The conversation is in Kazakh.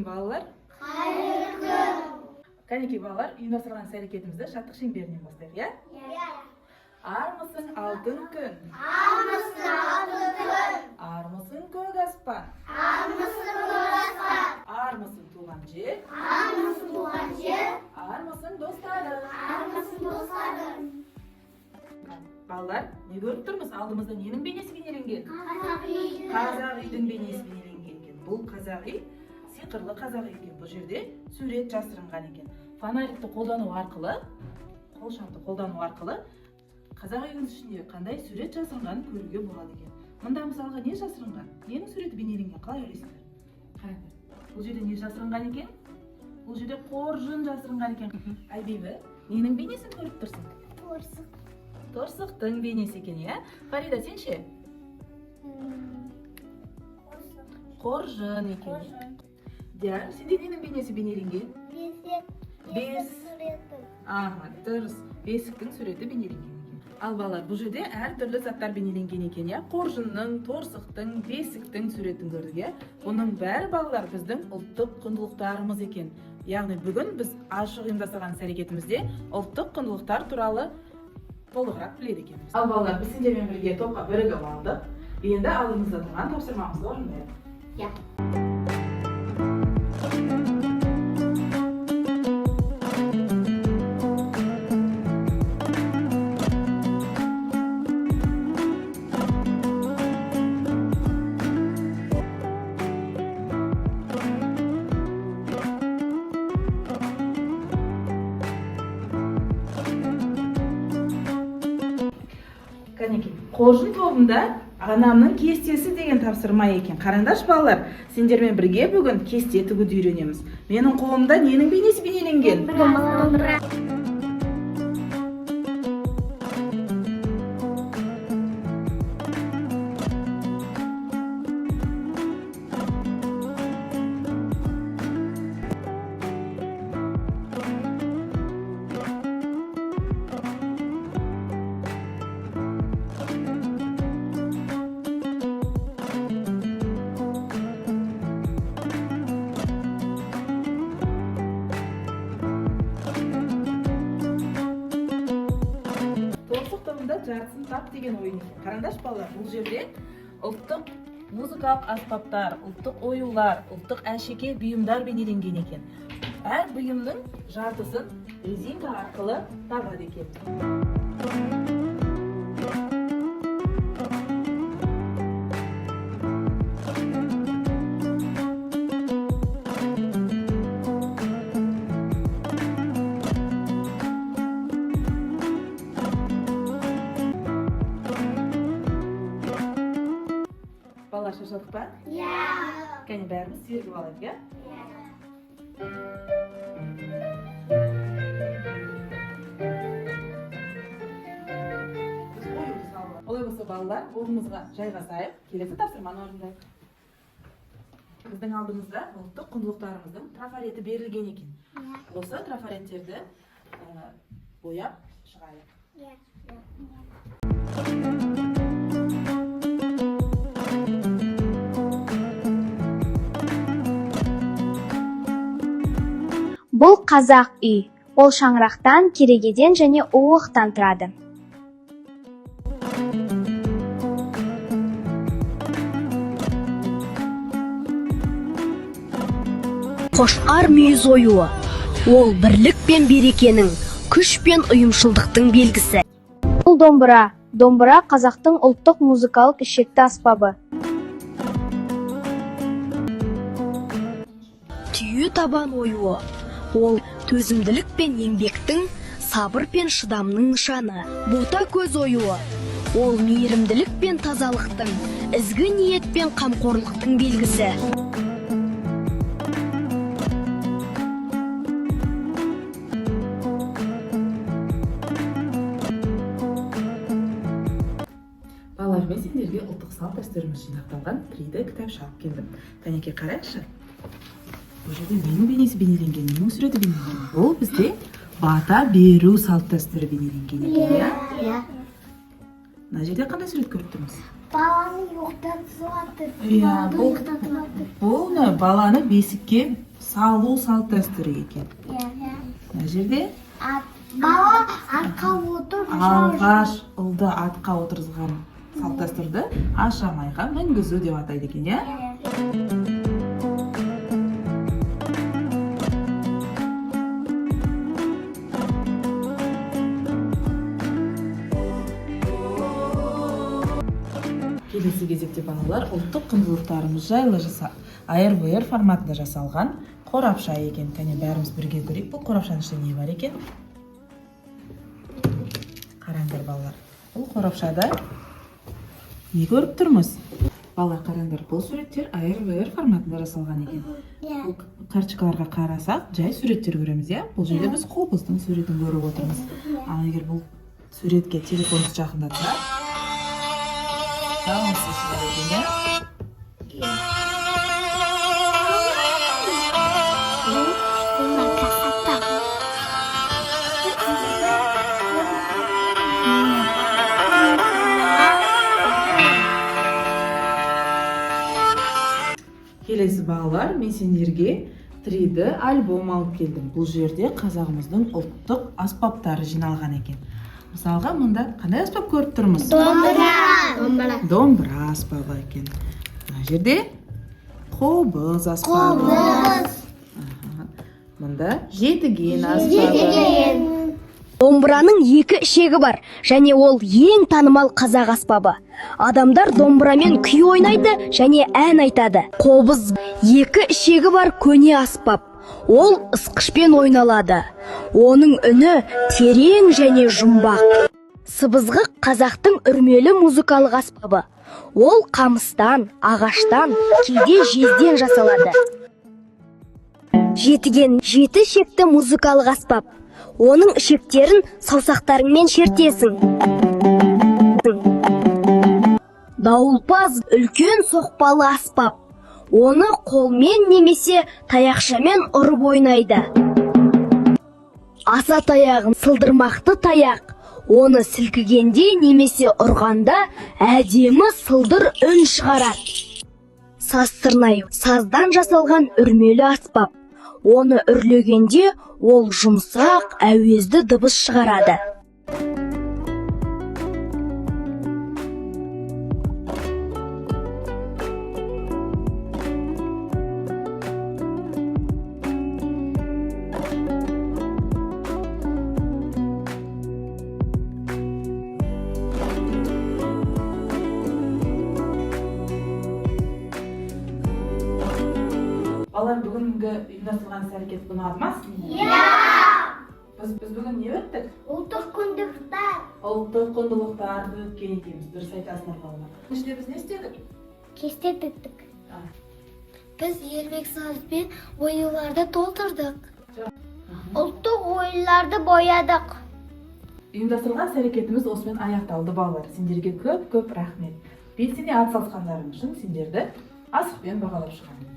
күн балалар. Қайырлы күн. Кәнекей балалар, ұйымдастырған іс-әрекетімізді шаттық шеңберінен бастайық, иә? Армысың алтын күн. Армысың алтын күн. Армысың көк аспан. Армысың көк аспан. Армысың туған жер. Армысың туған жер. Армысың достарым. Армысың достарым. Балалар, не көріп тұрмыз? Алдымызда ненің бейнесі бейнеленген? Қазақ үйі. Қазақ үйдің бейнесі бейнеленген екен. Бұл қазақ үй сиқырлы қазақ үй екен. Бұл жерде сурет жасырынған екен. Фонарикті қолдану арқылы, қолшамды қолдану арқылы қазақ үйінің ішінде қандай сурет жасырынғанын көруге болады екен. Мұнда мысалға не жасырынған? Ненің суреті бейнеленген? Қалай ойлайсыңдар? Қараңдар. Бұл жерде не жасырынған екен? Бұл жерде қоржын жасырынған екен. Айбибі, ненің бейнесін көріп тұрсың? Торсық. Торсықтың бейнесі екен, иә? Фарида, сен ше? Қоржын екен. Диар, сенде ненің бейнесі бейнеленген? Аха, дұрыс. Бесіктің суреті бейнеленген екен. Ал балалар, бұл жерде әртүрлі заттар бейнеленген екен, иә? Қоржынның, торсықтың, бесіктің суретін көрдік, иә? Бұның бәрі балалар біздің ұлттық құндылықтарымыз екен. Яғни бүгін біз ашық ұйымдастырған іс-әрекетімізде ұлттық құндылықтар туралы толығырақ біледі екенбіз. Ал балалар, біз сендермен бірге топқа бірігіп алдық. Енді алдымызда тұрған тапсырмамызды орындайық. Иә. Кәнекей, қоржын тобында анамның кестесі деген тапсырма екен. Қараңдаршы балалар, сендермен бірге бүгін кесте тігуді үйренеміз. Менің қолымда ненің бейнесі бейнеленген? Домбыра. Жартысын тап деген ойын екен. Қараңдаршы балалар, бұл жерде ұлттық музыкалық аспаптар, ұлттық оюлар, ұлттық әшекей бұйымдар бейнеленген екен. Әр бұйымның жартысын резинка арқылы табады екен. Балалар, шаршадық па? Иә. Кәне бәріміз сергіп алайық, иә? Олай болса балалар, орнымызға жайғасайық, келесі тапсырманы орындайық. Біздің алдымызда ұлттық құндылықтарымыздың трафареті берілген екен. Осы трафареттерді бояп шығайық. Бұл қазақ үй. Ол шаңырақтан, керегеден және уықтан тұрады. Қошқар мүйіз оюы. Ол бірлік пен берекенің, күш пен ұйымшылдықтың белгісі. Бұл домбыра. Домбыра қазақтың ұлттық музыкалық ішекті аспабы. Түйе табан оюы. Ол төзімділік пен еңбектің, сабыр пен шыдамның нышаны. Бота көз оюы. Ол мейірімділік пен тазалықтың, ізгі ниет пен қамқорлықтың белгісі. Балалар, мен сендерге ұлттық салт дәстүріміз жинақталған 3D кітапша алып келдім. Кәнекей, қарайықшы. Бұл жерде ненің бейнесі бейнеленген, ненің суреті бейнеленген? Бұл бізде бата беру салт дәстүрі бейнеленген екен, иә? Иә. Мына жерде қандай сурет көріп тұрмыз? Баланы ұйықтатып жатыр. Иә, бұл баланы бесікке салуу салт дәстүрү экен. Мына жерде Бала атқа отырып алғаш ұлды атқа отырғызған салт дәстүрді ашамайға мінгізу деп атайды екен, иә? Келесі кезекте балалар ұлттық құндылықтарымыз жайлы айыр-бұйыр форматында жасалған қорапша екен. Кәне бәріміз бірге көрейік. Бұл қорапшаның ішінде не бар екен? Қараңдар балалар. Бұл қорапшада не көріп тұрмыз? Бала қараңдар, бұл суреттер айыр-бұйыр форматында жасалған екен. Бұл карточкаларға қарасақ, жай суреттер көреміз, иә? Бұл жерде біз қобыздың суретін көріп отырмыз. Ал егер бұл суретке телефонды жақындатсақ, дауысы шығады екен, иә? Келесі балалар, мен сендерге 3D альбом алып келдім. Бұл жерде қазағымыздың ұлттық аспаптары жиналған екен. Мысалға, мұнда қандай аспап көріп тұрмыз? Домбыра аспабы екен. Мына жерде қобыз аспабы. Мұнда жетіген аспабы. Домбыраның 2 ішегі бар, және ол ең танымал қазақ аспабы. Адамдар домбырамен күй ойнайды және ән айтады. Қобыз 2 ішегі бар көне аспап. Ол ысқышпен ойналады. Оның үні терең және жұмбақ. Сыбызғы қазақтың үрмелі музыкалық аспабы. Ол қамыстан, ағаштан, кейде жезден жасалады. Жетіген 7 ішекті музыкалық аспап. Оның ішектерін саусақтарыңмен шертесің. Дауылпаз үлкен соқпалы аспап. Оны қолмен немесе таяқшамен ұрып ойнайды. Аса таяғын сылдырмақты таяқ. Оны сілкігенде немесе ұрғанда әдемі сылдыр үн шығарады. Сазтырнай саздан жасалған үрмелі аспап. Оны үрлегенде ол жұмсақ, әуезді дыбыс шығарады. Балалар, бүгінгі ұйымдастырылған іс-әрекет ұнады ма? Біз бүгін не өттік? Ұлттық құндылықтар. Ұлттық құндылықтарды өткен екенбіз. Дұрыс айтасыздар балалар. Ішінде біз не істедік? Кесте тіктік. Біз ермек сазбен оюларды толтырдық. Ұлттық ойындарды боядық. Ұйымдастырылған іс-әрекетіміз осымен аяқталды балалар. Сендерге көп рахмет. Белсене атсалысқандарың үшін сендерді асықпен бағалап шығамын.